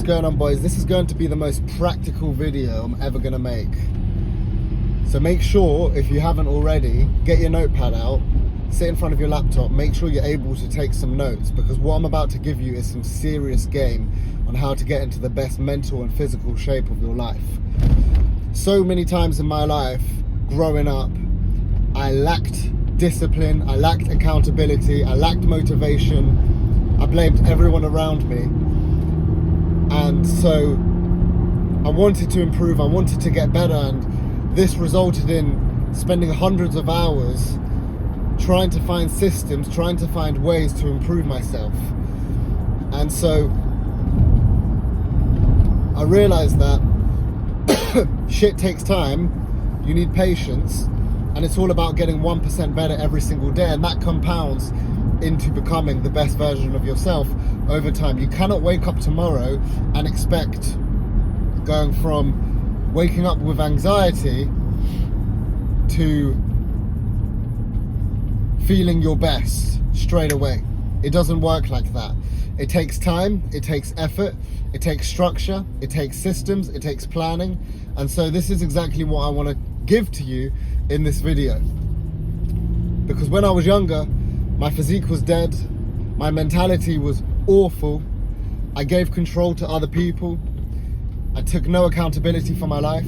going on, boys? This is going to be the most practical video I'm ever going to make. So make sure, if you haven't already, get your notepad out, sit in front of your laptop, make sure you're able to take some notes, because what I'm about to give you is some serious game on how to get into the best mental and physical shape of your life. So many times in my life, growing up, I lacked discipline, I lacked accountability, I lacked motivation, I blamed everyone around me. And so I wanted to improve, I wanted to get better, and this resulted in spending hundreds of hours trying to find systems, trying to find ways to improve myself. And so I realized that shit takes time, you need patience, and it's all about getting 1% better every single day, and that compounds into becoming the best version of yourself over time. You cannot wake up tomorrow and expect going from waking up with anxiety to feeling your best straight away. It doesn't work like that. It takes time, it takes effort, it takes structure, it takes systems, it takes planning. And so this is exactly what I want to give to you in this video. Because when I was younger, my physique was dead, my mentality was awful, I gave control to other people, I took no accountability for my life,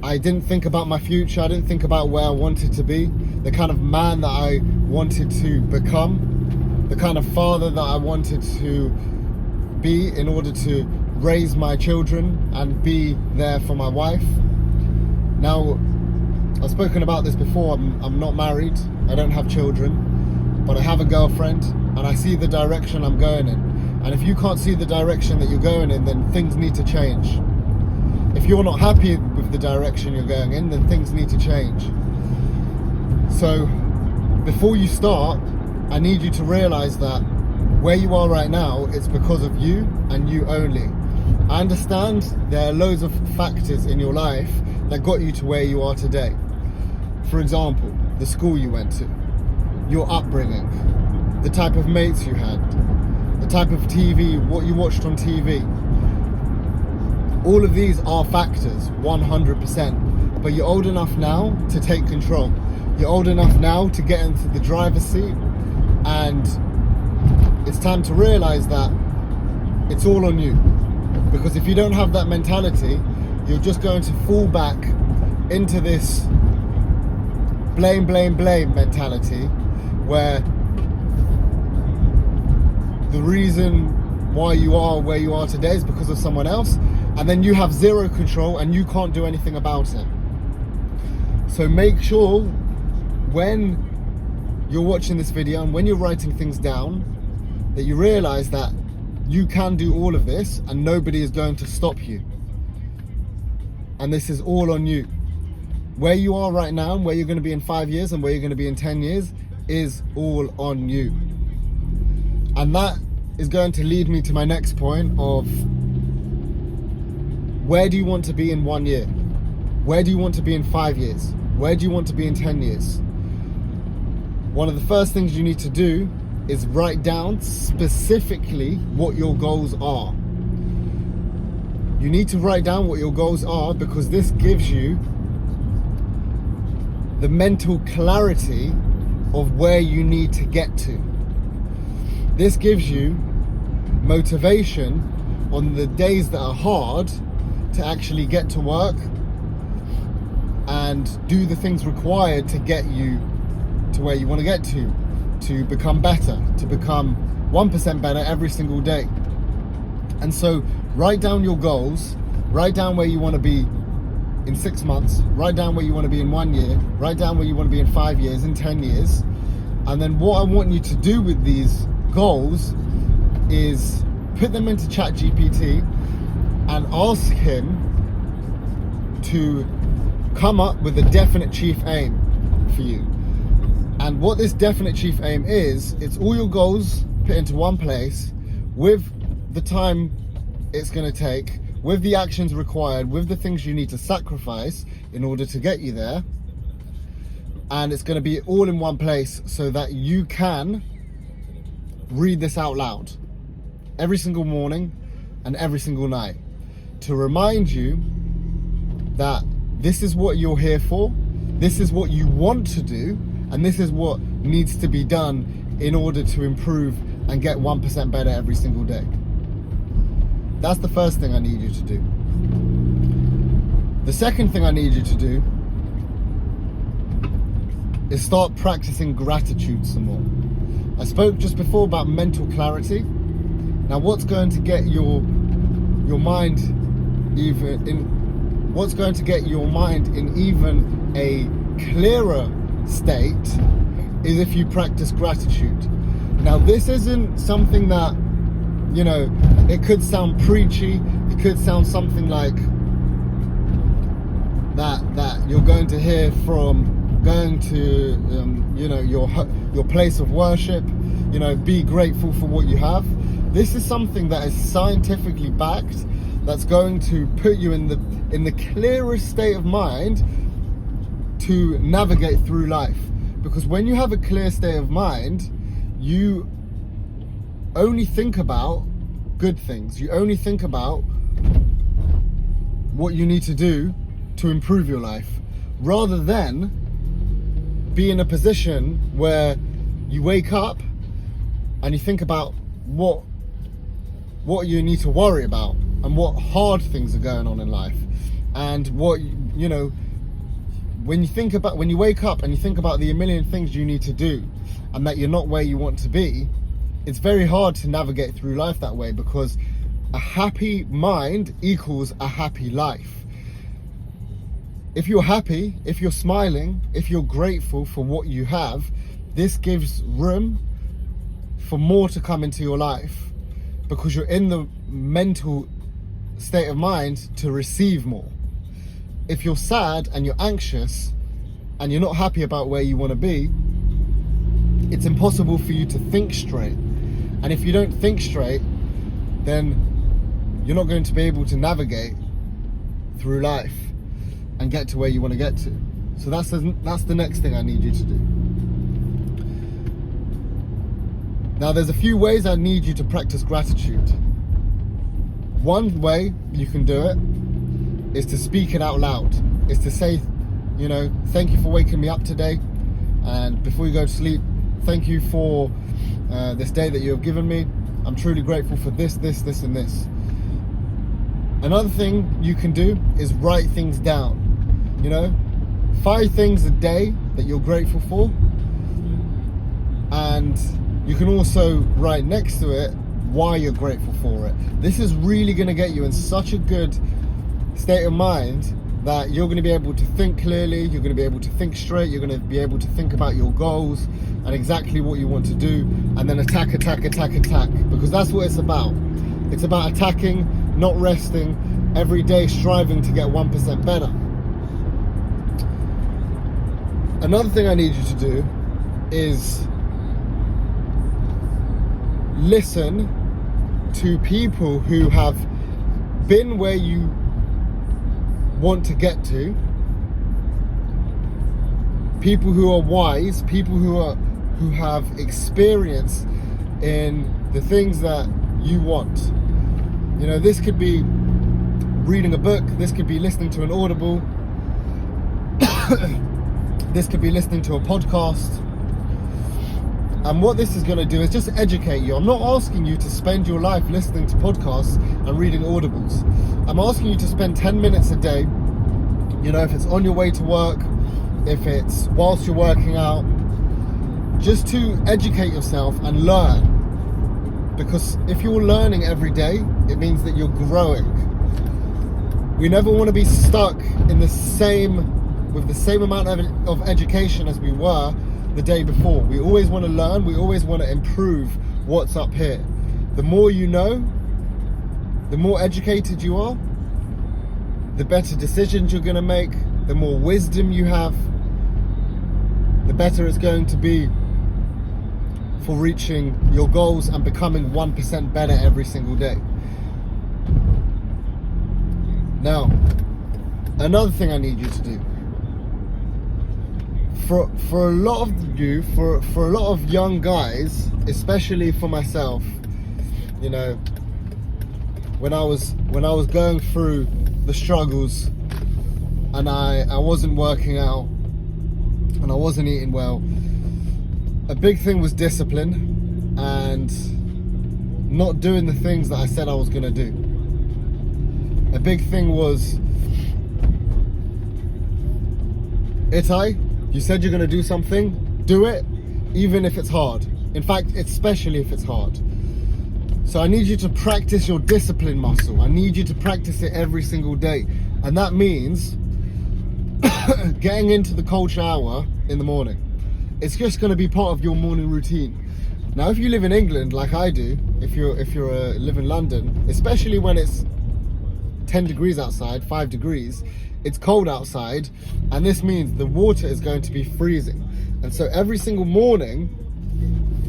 I didn't think about my future, I didn't think about where I wanted to be, the kind of man that I wanted to become, the kind of father that I wanted to be in order to raise my children and be there for my wife. Now, I've spoken about this before, I'm not married, I don't have children, but I have a girlfriend and I see the direction I'm going in. And if you can't see the direction that you're going in, then things need to change. If you're not happy with the direction you're going in, then things need to change. So before you start, I need you to realize that where you are right now, it's because of you and you only. I understand there are loads of factors in your life that got you to where you are today. For example, the school you went to, your upbringing, the type of mates you had, the type of TV, what you watched on TV. All of these are factors, 100%. But you're old enough now to take control. You're old enough now to get into the driver's seat, and it's time to realize that it's all on you. Because if you don't have that mentality, you're just going to fall back into this blame mentality, where the reason why you are where you are today is because of someone else, and then you have zero control and you can't do anything about it. So make sure when you're watching this video and when you're writing things down that you realize that you can do all of this and nobody is going to stop you. And this is all on you. Where you are right now and where you're going to be in 5 years and where you're going to be in 10 years is all on you. And that is going to lead me to my next point of, where do you want to be in 1 year? Where do you want to be in 5 years? Where do you want to be in 10 years? One of the first things you need to do is write down specifically what your goals are. You need to write down what your goals are, because this gives you the mental clarity of where you need to get to. This gives you motivation on the days that are hard to actually get to work and do the things required to get you to where you want to get to become better, to become 1% better every single day. And so write down your goals, write down where you want to be in 6 months, write down where you want to be in 1 year, write down where you want to be in 5 years, in 10 years. And then what I want you to do with these goals is put them into ChatGPT and ask him to come up with a definite chief aim for you. And what this definite chief aim is, it's all your goals put into one place with the time it's going to take, with the actions required, with the things you need to sacrifice in order to get you there. And it's going to be all in one place so that you can read this out loud every single morning and every single night, to remind you that this is what you're here for, this is what you want to do, and this is what needs to be done in order to improve and get 1% better every single day. That's the first thing I need you to do. The second thing I need you to do is start practicing gratitude some more. I spoke just before about mental clarity. Now, what's going to get your mind in even a clearer state is if you practice gratitude. Now, this isn't something that, it could sound preachy. It could sound something like that you're going to hear from going to your place of worship. Be grateful for what you have. This is something that is scientifically backed, that's going to put you in the clearest state of mind to navigate through life. Because when you have a clear state of mind, you only think about good things. You only think about what you need to do to improve your life, rather than be in a position where you wake up and you think about what you need to worry about and what hard things are going on in life, and what when you wake up and you think about the million things you need to do and that you're not where you want to be, it's very hard to navigate through life that way, because a happy mind equals a happy life. If you're happy, if you're smiling, if you're grateful for what you have, this gives room for more to come into your life, because you're in the mental state of mind to receive more. If you're sad and you're anxious and you're not happy about where you want to be, it's impossible for you to think straight. And if you don't think straight, then you're not going to be able to navigate through life and get to where you want to get to. So that's the next thing I need you to do. Now, there's a few ways I need you to practice gratitude. One way you can do it is to speak it out loud. Is to say, thank you for waking me up today, and before you go to sleep, thank you for this day that you have given me. I'm truly grateful for this, and this. Another thing you can do is write things down. 5 things a day that you're grateful for, and you can also write next to it why you're grateful for it. This is really going to get you in such a good state of mind that you're going to be able to think clearly, you're going to be able to think straight, you're going to be able to think about your goals and exactly what you want to do, and then attack, because that's what it's about. It's about attacking, not resting, every day striving to get 1% better. Another thing I need you to do is listen to people who have been where you want to get to, people who are wise, people who have experience in the things that you want. This could be reading a book, this could be listening to an audible, this could be listening to a podcast. And what this is going to do is just educate you. I'm not asking you to spend your life listening to podcasts and reading audibles. I'm asking you to spend 10 minutes a day, if it's on your way to work, if it's whilst you're working out, just to educate yourself and learn. Because if you're learning every day, it means that you're growing. We never want to be stuck with the same amount of education as we were the day before. We always want to learn, we always want to improve what's up here. The more you know, the more educated you are, the better decisions you're going to make, the more wisdom you have, the better it's going to be for reaching your goals and becoming 1% better every single day. Now, another thing I need you to do. For a lot of you, for a lot of young guys, especially for myself, you know, when I was going through the struggles, and I wasn't working out and I wasn't eating well, a big thing was discipline and not doing the things that I said I was gonna do. A big thing was, Itai, you said you're gonna do something, do it, even if it's hard. In fact, especially if it's hard. So I need you to practice your discipline muscle. I need you to practice it every single day. And that means getting into the cold shower in the morning. It's just going to be part of your morning routine. Now, if you live in England like I do, if you live in London, especially when it's 10 degrees outside, 5 degrees, it's cold outside, and this means the water is going to be freezing. And so every single morning,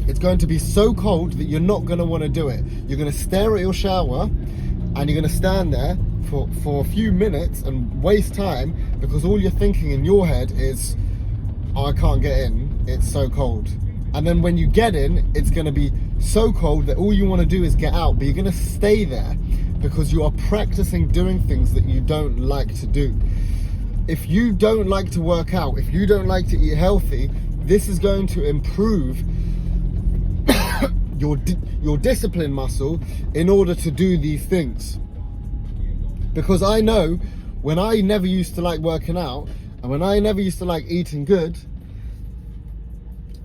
it's going to be so cold that you're not going to want to do it. You're going to stare at your shower and you're going to stand there for a few minutes and waste time, because all you're thinking in your head is, oh, I can't get in, it's so cold. And then when you get in, it's going to be so cold that all you want to do is get out, but you're going to stay there because you are practicing doing things that you don't like to do. If you don't like to work out, if you don't like to eat healthy, this is going to improve your discipline muscle in order to do these things. Because I know when I never used to like working out and when I never used to like eating good,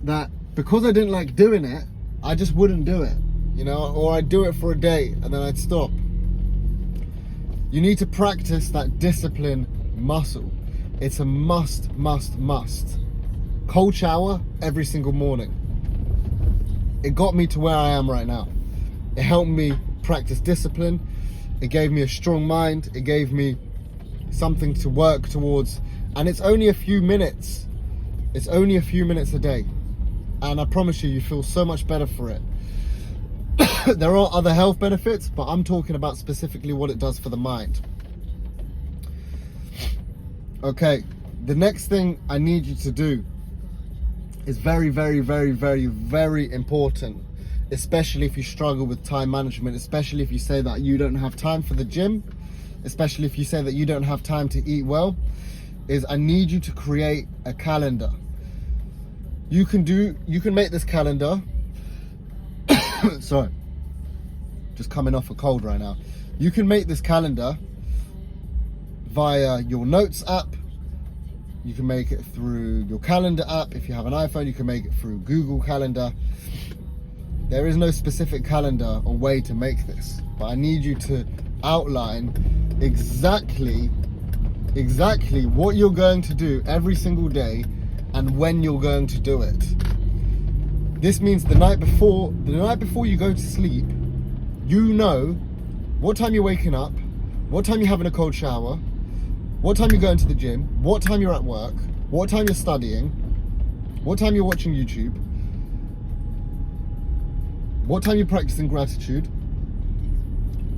that because I didn't like doing it, I just wouldn't do it, you know, or I'd do it for a day and then I'd stop. You need to practice that discipline muscle. It's a must. Cold shower every single morning. It got me to where I am right now. It helped me practice discipline. It gave me a strong mind. It gave me something to work towards. And it's only a few minutes. It's only a few minutes a day. And I promise you, you feel so much better for it. There are other health benefits, but I'm talking about specifically what it does for the mind. Okay, the next thing I need you to do is very important, especially if you struggle with time management, especially if you say that you don't have time for the gym, especially if you say that you don't have time to eat well, is I need you to create a calendar. You can make this calendar, sorry, just coming off a cold right now. You can make this calendar via your notes app. You can make it through your calendar app. If you have an iPhone, you can make it through Google Calendar. There is no specific calendar or way to make this, but I need you to outline exactly what you're going to do every single day and when you're going to do it. This means the night before you go to sleep, you know what time you're waking up, what time you're having a cold shower, what time you're going to the gym, what time you're at work, what time you're studying, what time you're watching YouTube, what time you're practicing gratitude.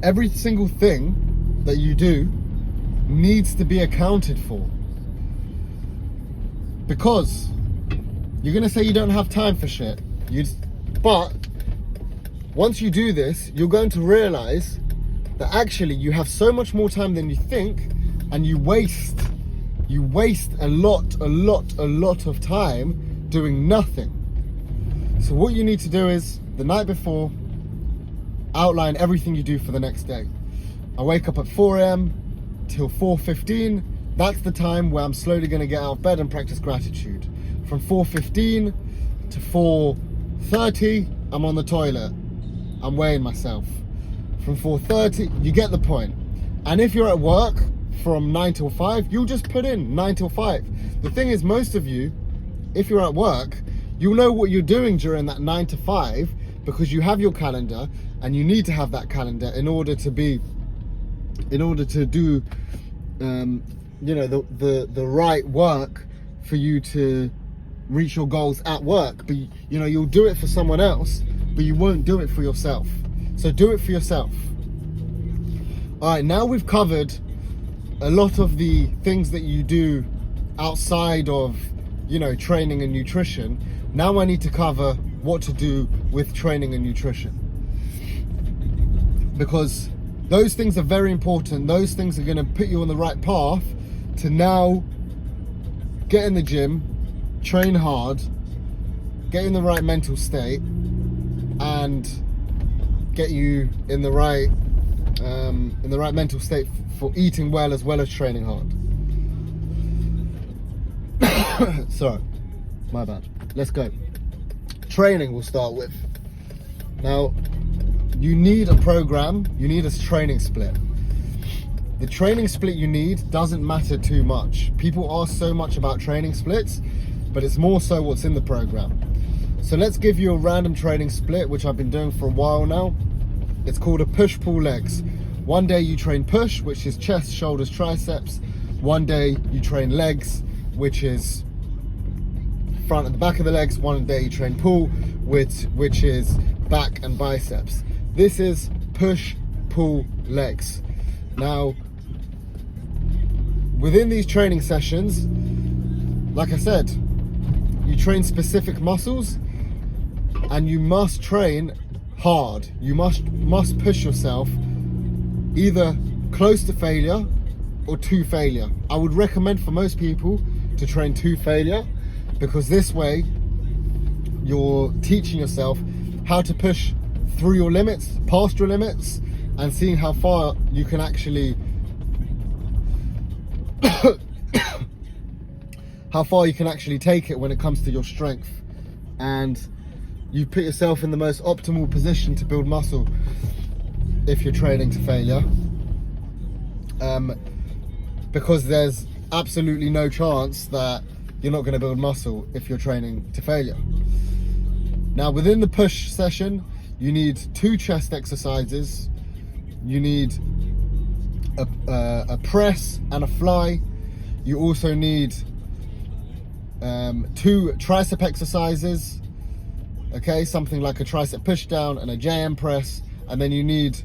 Every single thing that you do needs to be accounted for. Because you're going to say you don't have time for shit. But once you do this, you're going to realize that actually you have so much more time than you think, and you waste a lot of time doing nothing. So what you need to do is, the night before, outline everything you do for the next day. I wake up at 4 a.m. till 4:15. That's the time where I'm slowly going to get out of bed and practice gratitude. From 4:15 to 4:30, I'm on the toilet. I'm weighing myself. From 4:30, you get the point. And if you're at work from 9 till 5, you'll just put in 9 till 5. The thing is, most of you, if you're at work, you'll know what you're doing during that 9 to 5 because you have your calendar, and you need to have that calendar in order to do the right work for you to reach your goals at work. But you'll do it for someone else, but you won't do it for yourself. So do it for yourself. All right, now we've covered a lot of the things that you do outside of training and nutrition. Now I need to cover what to do with training and nutrition. because those things are very important. Those things are going to put you on the right path to now get in the gym, train hard, get in the right mental state, and get you in the right mental state for eating well as training hard. Sorry, my bad. Let's go. Training we'll start with. Now, you need a program, you need a training split. The training split you need doesn't matter too much. People ask so much about training splits, but it's more so what's in the program. So let's give you a random training split, which I've been doing for a while now. It's called a push-pull legs. One day you train push, which is chest, shoulders, triceps. One day you train legs, which is front and the back of the legs. One day you train pull, which is back and biceps. This is push-pull legs. Now, within these training sessions, like I said, you train specific muscles and you must train hard. You must push yourself either close to failure or to failure. I would recommend for most people to train to failure, because this way you're teaching yourself how to push through your limits, past your limits, and seeing how far you can actually take it when it comes to your strength. And you put yourself in the most optimal position to build muscle if you're training to failure, because there's absolutely no chance that you're not going to build muscle if you're training to failure. Now, within the push session, you need 2 chest exercises. You need a press and a fly. You also need 2 tricep exercises, okay, something like a tricep push down and a JM press, and then you need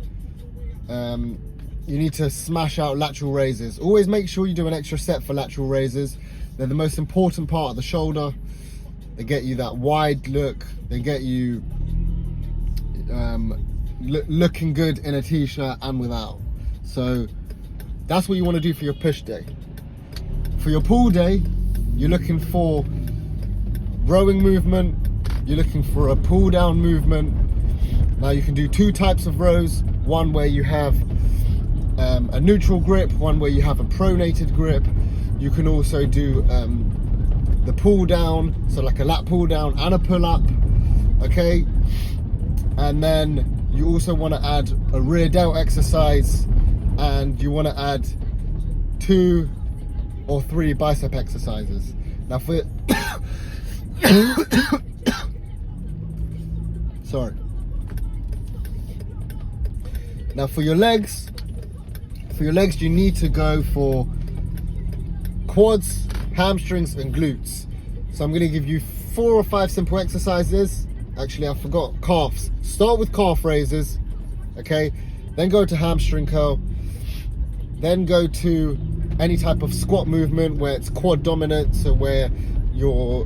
to smash out lateral raises. Always make sure you do an extra set for lateral raises. They're the most important part of the shoulder. They get you that wide look. They get you looking good in a t-shirt and without. So that's what you want to do for your push day. For your pull day, you're looking for rowing movement, you're looking for a pull down movement. Now you can do 2 types of rows, one where you have a neutral grip, one where you have a pronated grip. You can also do the pull down, so like a lat pull down and a pull up, okay? And then you also want to add a rear delt exercise, and you want to add 2 or 3 bicep exercises. Now for sorry. Now for your legs, you need to go for quads, hamstrings and glutes. So I'm going to give you 4 or 5 simple exercises. Actually, I forgot calves. Start with calf raises, okay? Then go to hamstring curl. Then go to any type of squat movement where it's quad dominant, so where your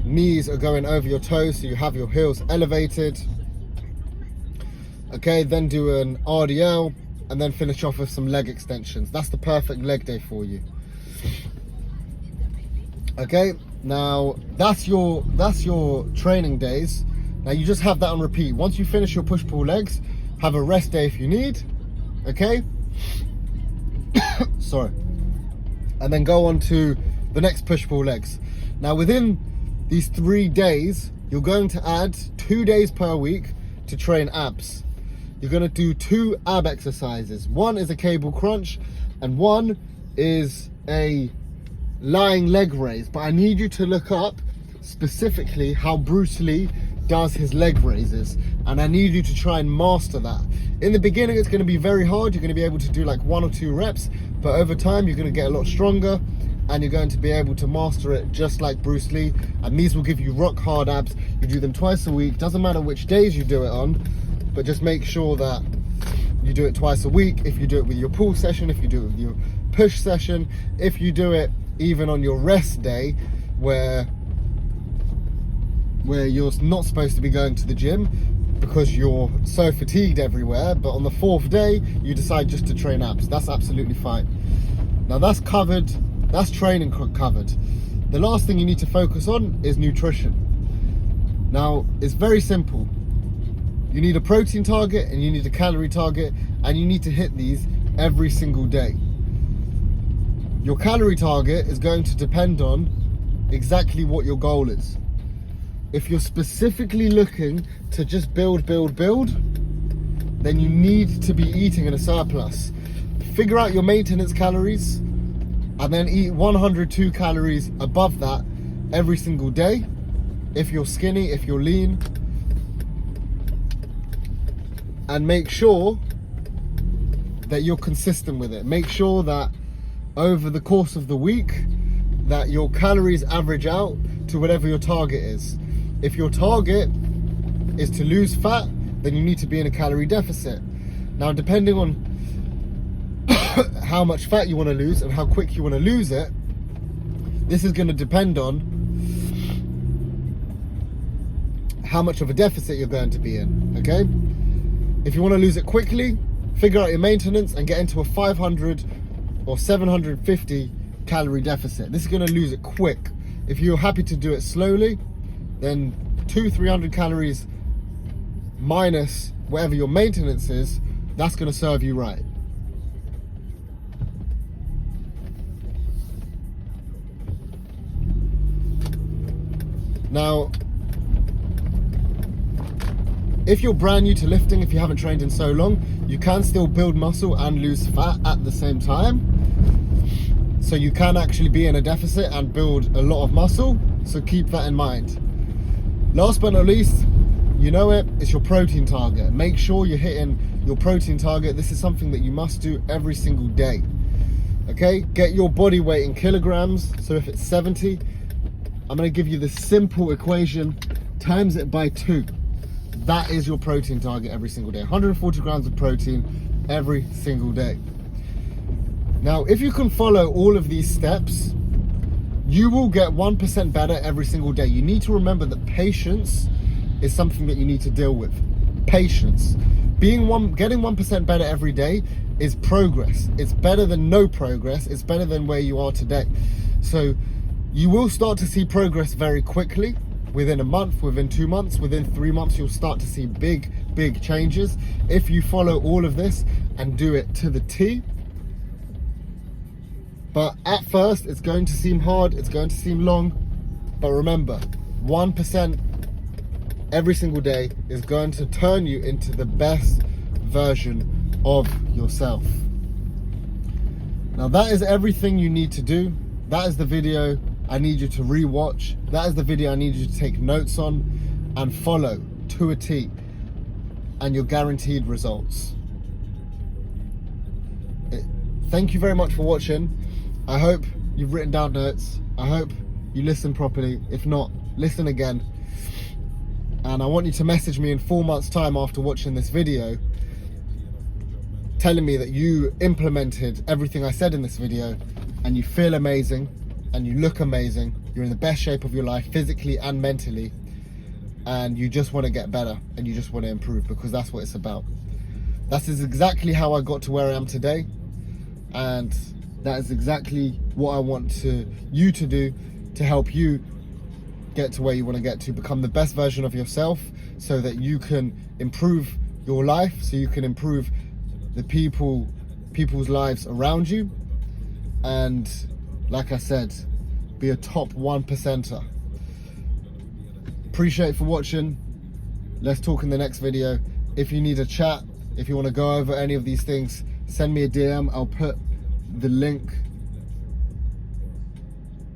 knees are going over your toes, so you have your heels elevated. Okay, then do an RDL, and then finish off with some leg extensions. That's the perfect leg day for you. Okay, now that's your training days. Now you just have that on repeat. Once you finish your push-pull legs, have a rest day if you need, okay? Sorry. And then go on to the next push-pull legs. Now within these 3 days, you're going to add 2 days per week to train abs. You're going to do 2 ab exercises. One is a cable crunch and one is a lying leg raise. But I need you to look up specifically how Bruce Lee does his leg raises, and I need you to try and master that. In the beginning it's going to be very hard. You're going to be able to do like 1 or 2 reps, but over time you're going to get a lot stronger and you're going to be able to master it just like Bruce Lee, and these will give you rock hard abs. You do them twice a week, doesn't matter which days you do it on, but just make sure that you do it twice a week. If you do it with your pull session, if you do it with your push session, if you do it even on your rest day where you're not supposed to be going to the gym, because you're so fatigued everywhere, but on the 4th day you decide just to train abs. That's absolutely fine. Now that's covered, that's training covered. The last thing you need to focus on is nutrition. Now it's very simple. You need a protein target and you need a calorie target, and you need to hit these every single day. Your calorie target is going to depend on exactly what your goal is. If you're specifically looking to just build, then you need to be eating in a surplus. Figure out your maintenance calories and then eat 102 calories above that every single day. If you're skinny, if you're lean, and make sure that you're consistent with it. Make sure that over the course of the week that your calories average out to whatever your target is. If your target is to lose fat, then you need to be in a calorie deficit. Now, depending on how much fat you want to lose and how quick you want to lose it, this is going to depend on how much of a deficit you're going to be in, okay? If you want to lose it quickly, figure out your maintenance and get into a 500 or 750 calorie deficit. This is going to lose it quick. If you're happy to do it slowly, then 200-300 calories minus whatever your maintenance is, that's going to serve you right. Now, if you're brand new to lifting, if you haven't trained in so long, you can still build muscle and lose fat at the same time. So you can actually be in a deficit and build a lot of muscle. So keep that in mind. Last but not least, you know it's your protein target. Make sure you're hitting your protein target. This is something that you must do every single day. Okay, get your body weight in kilograms. So if it's 70, I'm gonna give you this simple equation, times it by 2. That is your protein target every single day. 140 grams of protein every single day. Now, if you can follow all of these steps, you will get 1% better every single day. You need to remember that patience is something that you need to deal with. Patience. Getting 1% better every day is progress. It's better than no progress. It's better than where you are today. So you will start to see progress very quickly. Within a month, within 2 months, within 3 months, you'll start to see big changes if you follow all of this and do it to the T. But at first, it's going to seem hard, it's going to seem long, but remember, 1% every single day is going to turn you into the best version of yourself. Now that is everything you need to do. That is the video I need you to re-watch. That is the video I need you to take notes on and follow to a T, and you're guaranteed results. Thank you very much for watching. I hope you've written down notes. I hope you listen properly. If not, listen again. And I want you to message me in 4 months' time after watching this video, telling me that you implemented everything I said in this video and you feel amazing and you look amazing. You're in the best shape of your life, physically and mentally, and you just want to get better and you just want to improve, because that's what it's about. That is exactly how I got to where I am today, and that is exactly what I want you to do to help you get to where you want to get to, become the best version of yourself, so that you can improve your life, so you can improve the people's lives around you, and like I said, be a top 1%er. Appreciate it for watching. Let's talk in the next video. If you need a chat, if you want to go over any of these things, send me a DM. I'll put the link.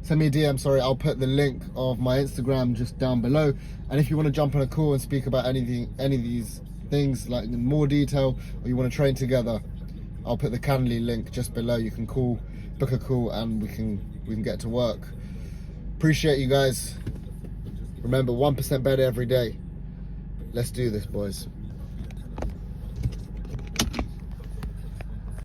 Send me a DM, sorry. I'll put the link of my Instagram just down below. And if you want to jump on a call and speak about any of these things, like in more detail, or you want to train together, I'll put the Calendly link just below. You can book a call, and we can get to work. Appreciate you guys. Remember, 1% better every day. Let's do this, boys.